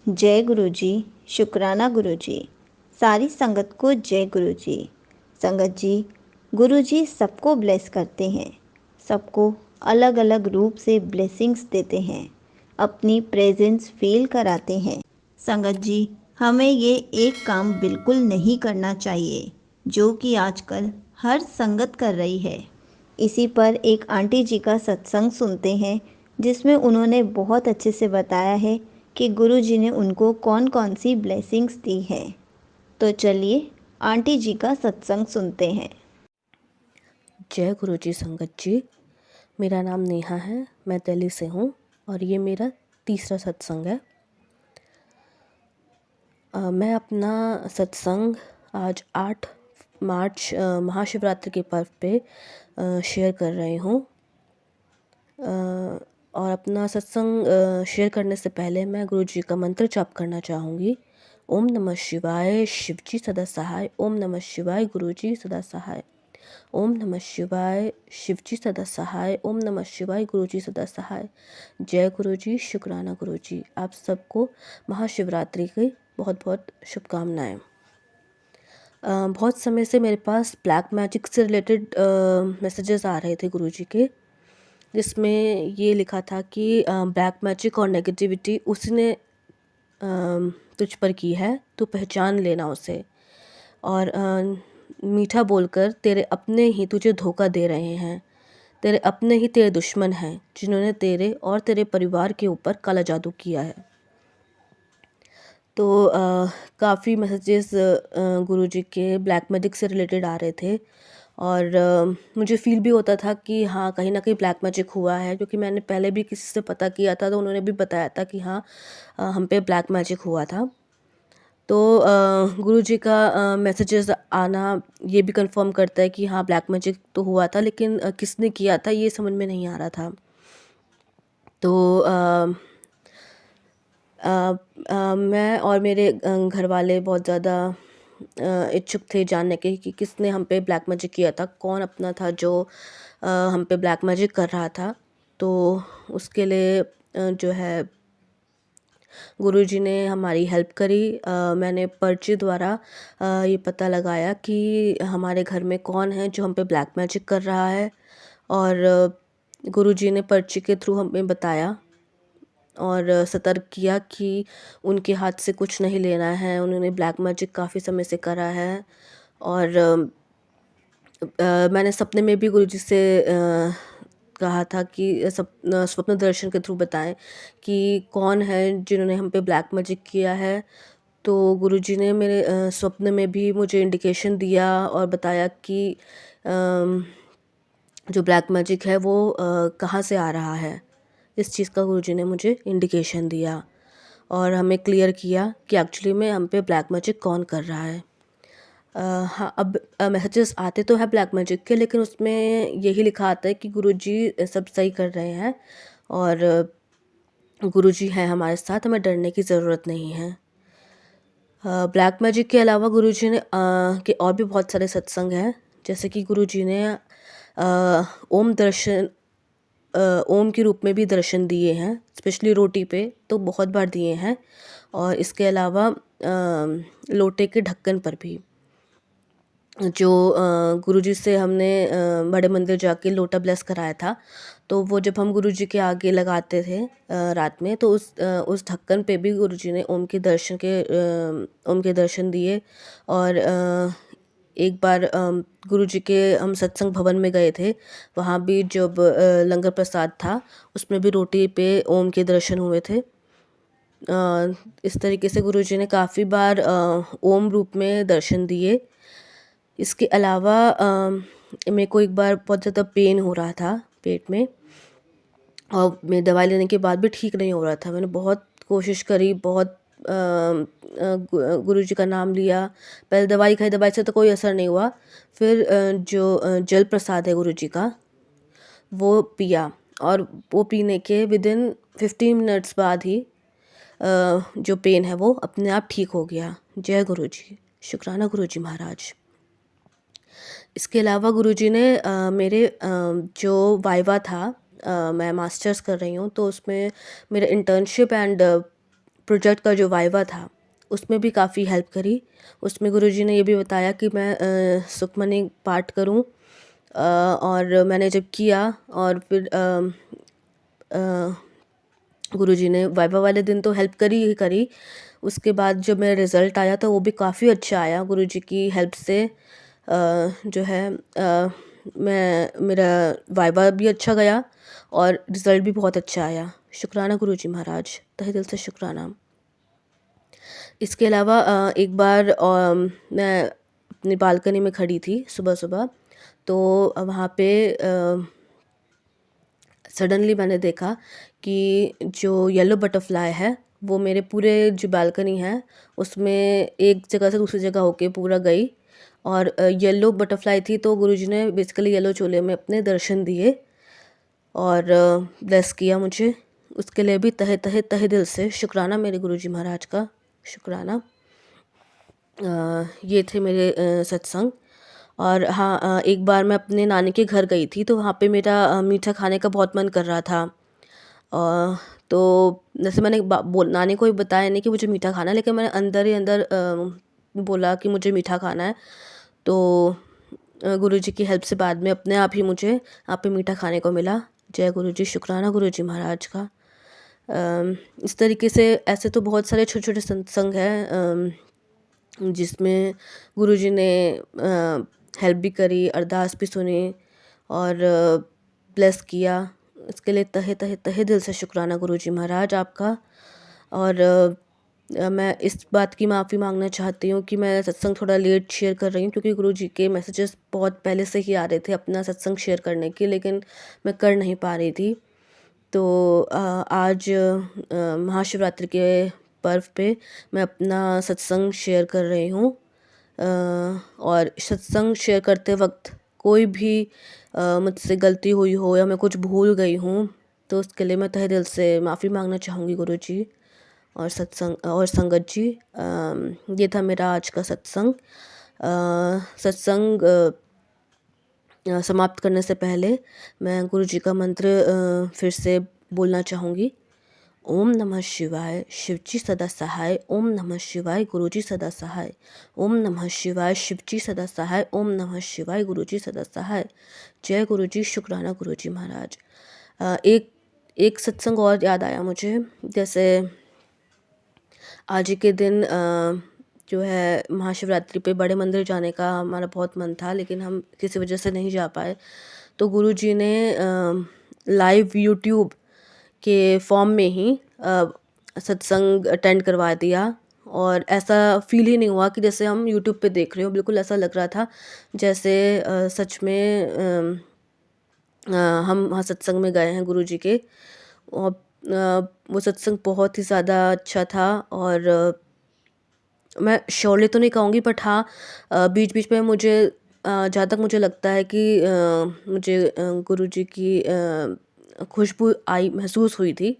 जय गुरु जी। शुक्राना गुरु जी। सारी संगत को जय गुरु जी। संगत जी, गुरु जी सबको ब्लेस करते हैं, सबको अलग अलग रूप से ब्लेसिंग्स देते हैं, अपनी प्रेजेंस फील कराते हैं। संगत जी, हमें ये एक काम बिल्कुल नहीं करना चाहिए जो कि आजकल हर संगत कर रही है। इसी पर एक आंटी जी का सत्संग सुनते हैं जिसमें उन्होंने बहुत अच्छे से बताया है कि गुरु जी ने उनको कौन कौन सी ब्लेसिंग्स दी है। तो चलिए आंटी जी का सत्संग सुनते हैं। जय गुरु जी। संगत जी, मेरा नाम नेहा है, मैं दिल्ली से हूँ और ये मेरा तीसरा सत्संग है। मैं अपना सत्संग आज 8 मार्च महाशिवरात्रि के पर्व पे शेयर कर रही हूँ। और अपना सत्संग शेयर करने से पहले मैं गुरु जी का मंत्र जाप करना चाहूँगी। ओम नमः शिवाय, शिव जी सदा सहाय। ओम नमः शिवाय, गुरु जी सदा सहाय। ओम नमः शिवाय, शिव जी सदा सहाय। ओम नमः शिवाय, गुरु जी सदा सहाय। जय गुरु जी। शुक्राना गुरु जी। आप सबको महाशिवरात्रि की बहुत बहुत शुभकामनाएं। बहुत समय से मेरे पास ब्लैक मैजिक से रिलेटेड मैसेजेस आ रहे थे गुरु जी के, जिसमें ये लिखा था कि ब्लैक मैजिक और नेगेटिविटी उसने तुझ पर की है, तू पहचान लेना उसे। और मीठा बोलकर तेरे अपने ही तुझे धोखा दे रहे हैं। तेरे अपने ही तेरे दुश्मन हैं जिन्होंने तेरे और तेरे परिवार के ऊपर काला जादू किया है। तो काफ़ी मैसेजेस गुरुजी के ब्लैक मैजिक से रिलेटेड आ रहे थे और मुझे फील भी होता था कि हाँ, कहीं ना कहीं ब्लैक मैजिक हुआ है, क्योंकि मैंने पहले भी किसी से पता किया था तो उन्होंने भी बताया था कि हाँ, हम पे ब्लैक मैजिक हुआ था। तो गुरुजी का मैसेजेस आना ये भी कंफर्म करता है कि हाँ, ब्लैक मैजिक तो हुआ था, लेकिन किसने किया था ये समझ में नहीं आ रहा था। तो मैं और मेरे घर वाले बहुत ज़्यादा इच्छुक थे जानने के कि किसने हम पे ब्लैक मैजिक किया था, कौन अपना था जो हम पे ब्लैक मैजिक कर रहा था। तो उसके लिए जो है गुरुजी ने हमारी हेल्प करी। मैंने पर्ची द्वारा ये पता लगाया कि हमारे घर में कौन है जो हम पे ब्लैक मैजिक कर रहा है, और गुरुजी ने पर्ची के थ्रू हमें बताया और सतर्क किया कि उनके हाथ से कुछ नहीं लेना है। उन्होंने ब्लैक मैजिक काफ़ी समय से करा है। और मैंने सपने में भी गुरुजी से कहा था कि स्वप्न दर्शन के थ्रू बताएं कि कौन है जिन्होंने हम पे ब्लैक मैजिक किया है। तो गुरुजी ने मेरे स्वप्न में भी मुझे इंडिकेशन दिया और बताया कि जो ब्लैक मैजिक है वो कहाँ से आ रहा है। इस चीज़ का गुरुजी ने मुझे इंडिकेशन दिया और हमें क्लियर किया कि एक्चुअली में हम पे ब्लैक मैजिक कौन कर रहा है। हाँ, अब मैसेजेस आते तो है ब्लैक मैजिक के, लेकिन उसमें यही लिखा आता है कि गुरुजी सब सही कर रहे हैं और गुरुजी हैं हमारे साथ, हमें डरने की ज़रूरत नहीं है। ब्लैक मैजिक के अलावा गुरुजी ने के और भी बहुत सारे सत्संग हैं, जैसे कि गुरुजी ने ओम दर्शन ओम के रूप में भी दर्शन दिए हैं, स्पेशली रोटी पे तो बहुत बार दिए हैं, और इसके अलावा लोटे के ढक्कन पर भी। जो गुरुजी से हमने बड़े मंदिर जाके लोटा ब्लेस कराया था, तो वो जब हम गुरुजी के आगे लगाते थे रात में, तो उस ढक्कन पे भी गुरुजी ने ओम के दर्शन दिए। और एक बार गुरुजी के हम सत्संग भवन में गए थे, वहाँ भी जब लंगर प्रसाद था उसमें भी रोटी पे ओम के दर्शन हुए थे। इस तरीके से गुरुजी ने काफ़ी बार ओम रूप में दर्शन दिए। इसके अलावा मेरे को एक बार बहुत ज़्यादा पेन हो रहा था पेट में, और मैं दवाई लेने के बाद भी ठीक नहीं हो रहा था। मैंने बहुत कोशिश करी, बहुत गुरुजी का नाम लिया। पहले दवाई खाई, दवाई से तो कोई असर नहीं हुआ। फिर जो जल प्रसाद है गुरुजी का वो पिया, और वो पीने के विदिन 15 मिनट्स बाद ही जो पेन है वो अपने आप ठीक हो गया। जय गुरुजी। शुक्राना गुरुजी महाराज। इसके अलावा गुरुजी ने मेरे जो वाइवा था, मैं मास्टर्स कर रही हूँ तो उसमें मेरा इंटर्नशिप एंड प्रोजेक्ट का जो वाइवा था उसमें भी काफ़ी हेल्प करी। उसमें गुरुजी ने ये भी बताया कि मैं सुखमनी पाठ करूं, और मैंने जब किया और फिर गुरुजी ने वाइवा वाले दिन तो हेल्प करी ही करी। उसके बाद जब मेरा रिज़ल्ट आया तो वो भी काफ़ी अच्छा आया गुरुजी की हेल्प से। जो है मेरा वाइवा भी अच्छा गया और रिज़ल्ट भी बहुत अच्छा आया। शुक्राना गुरुजी महाराज, तहे दिल से शुक्राना। इसके अलावा एक बार मैं अपनी बालकनी में खड़ी थी सुबह सुबह, तो वहाँ पे सडनली मैंने देखा कि जो येलो बटरफ्लाई है वो मेरे पूरे जो बालकनी है उसमें एक जगह से दूसरी जगह होके पूरा गई। और येलो बटरफ्लाई थी तो गुरुजी ने बेसिकली येलो चोले में अपने दर्शन दिए और ब्लेस किया मुझे। उसके लिए भी तहे तहे तहे दिल से शुक्राना मेरे गुरुजी महाराज का, शुक्राना। ये थे मेरे सत्संग। और हाँ, एक बार मैं अपने नानी के घर गई थी तो वहाँ पे मेरा मीठा खाने का बहुत मन कर रहा था। तो जैसे मैंने नानी को भी बताया नहीं कि मुझे मीठा खाना है, लेकिन मैंने अंदर ही अंदर बोला कि मुझे मीठा खाना है। तो गुरुजी की हेल्प से बाद में अपने आप ही मुझे यहाँ पे मीठा खाने को मिला। जय गुरुजी, शुक्राना गुरुजी महाराज का। इस तरीके से ऐसे तो बहुत सारे छोटे छोटे सत्संग हैं जिसमें गुरुजी ने हेल्प भी करी, अरदास भी सुनी और ब्लेस किया। इसके लिए तहे तहे तहे दिल से शुक्राना गुरुजी महाराज आपका। और मैं इस बात की माफ़ी मांगना चाहती हूँ कि मैं सत्संग थोड़ा लेट शेयर कर रही हूँ, क्योंकि गुरुजी के मैसेजेस बहुत पहले से ही आ रहे थे अपना सत्संग शेयर करने के, लेकिन मैं कर नहीं पा रही थी। तो आज महाशिवरात्रि के पर्व पे मैं अपना सत्संग शेयर कर रही हूँ। और सत्संग शेयर करते वक्त कोई भी मुझसे गलती हुई हो या मैं कुछ भूल गई हूँ तो उसके लिए मैं तहे दिल से माफ़ी मांगना चाहूँगी गुरुजी और सत्संग और संगत जी। ये था मेरा आज का सत्संग। सत्संग समाप्त करने से पहले मैं गुरुजी का मंत्र फिर से बोलना चाहूँगी। ओम नमः शिवाय, शिवजी सदा सहाय। ओम नमः शिवाय, गुरुजी सदा सहाय। ओम नमः शिवाय, शिवजी सदा सहाय। ओम नमः शिवाय, गुरुजी सदा सहाय। जय गुरुजी, शुक्राना गुरुजी महाराज। एक सत्संग और याद आया मुझे। जैसे आज ही के दिन जो है महाशिवरात्रि पे बड़े मंदिर जाने का हमारा बहुत मन था, लेकिन हम किसी वजह से नहीं जा पाए। तो गुरुजी ने लाइव यूट्यूब के फॉर्म में ही सत्संग अटेंड करवा दिया और ऐसा फील ही नहीं हुआ कि जैसे हम यूट्यूब पे देख रहे हो। बिल्कुल ऐसा लग रहा था जैसे सच में हम वहाँ सत्संग में गए हैं गुरुजी के। और वो सत्संग बहुत ही ज़्यादा अच्छा था। और मैं श्योरली तो नहीं कहूँगी, बट हाँ बीच बीच में मुझे जहाँ तक मुझे लगता है कि मुझे गुरुजी की खुशबू आई महसूस हुई थी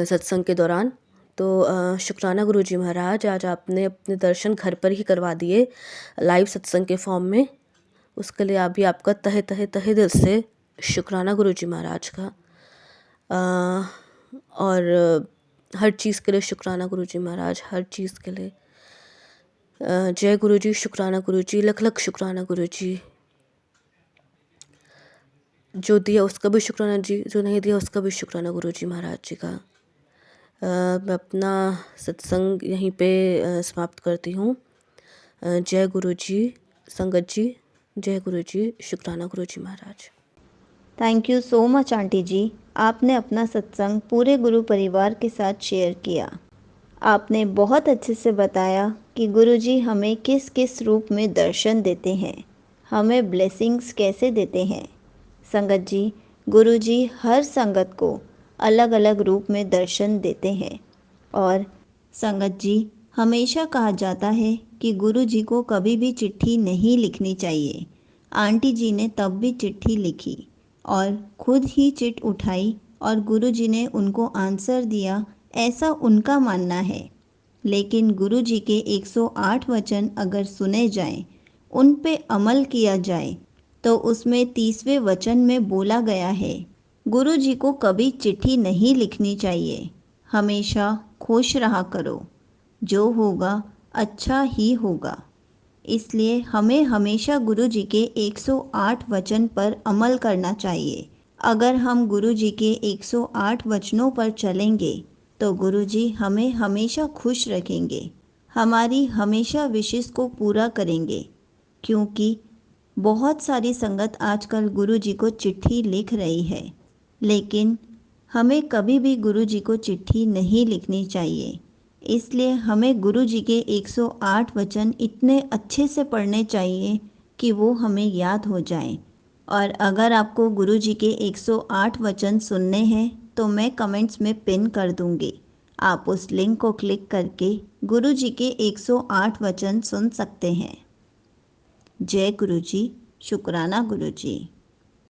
सत्संग के दौरान। तो शुक्राना गुरुजी महाराज, आज आपने अपने दर्शन घर पर ही करवा दिए लाइव सत्संग के फॉर्म में। उसके लिए आप भी आपका तहे तहे तहे दिल से शुक्राना गुरुजी महाराज का। और हर चीज़ के लिए शुक्राना गुरुजी महाराज, हर चीज़ के लिए। जय गुरुजी, शुक्राना गुरुजी, लख लख शुक्राना गुरुजी। जो दिया उसका भी शुक्राना जी, जो नहीं दिया उसका भी शुक्राना गुरुजी महाराज जी का। मैं अपना सत्संग यहीं पे समाप्त करती हूँ। जय गुरुजी संगत जी, जय गुरुजी, शुक्राना Guruji Maharaj. Thank you so much aunty ji, आपने अपना सत्संग पूरे गुरु परिवार के साथ शेयर किया। आपने बहुत अच्छे से बताया कि गुरुजी हमें किस किस रूप में दर्शन देते हैं, हमें ब्लेसिंग्स कैसे देते हैं। संगत जी, गुरुजी हर संगत को अलग अलग रूप में दर्शन देते हैं। और संगत जी, हमेशा कहा जाता है कि गुरुजी को कभी भी चिट्ठी नहीं लिखनी चाहिए। आंटी जी ने तब भी चिट्ठी लिखी और खुद ही चिट उठाई और गुरुजी ने उनको आंसर दिया, ऐसा उनका मानना है। लेकिन गुरुजी के 108 वचन अगर सुने जाएं, उन पे अमल किया जाए, तो उसमें 30वें वचन में बोला गया है, गुरुजी को कभी चिट्ठी नहीं लिखनी चाहिए। हमेशा खुश रहा करो, जो होगा अच्छा ही होगा। इसलिए हमें हमेशा गुरु जी के 108 वचन पर अमल करना चाहिए। अगर हम गुरु जी के 108 वचनों पर चलेंगे तो गुरु जी हमें हमेशा खुश रखेंगे, हमारी हमेशा विशेष को पूरा करेंगे। क्योंकि बहुत सारी संगत आजकल गुरु जी को चिट्ठी लिख रही है, लेकिन हमें कभी भी गुरु जी को चिट्ठी नहीं लिखनी चाहिए। इसलिए हमें गुरु जी के 108 वचन इतने अच्छे से पढ़ने चाहिए कि वो हमें याद हो जाएं। और अगर आपको गुरु जी के 108 वचन सुनने हैं तो मैं कमेंट्स में पिन कर दूंगी। आप उस लिंक को क्लिक करके गुरु जी के 108 वचन सुन सकते हैं। जय गुरु जी, शुक्राना गुरु जी।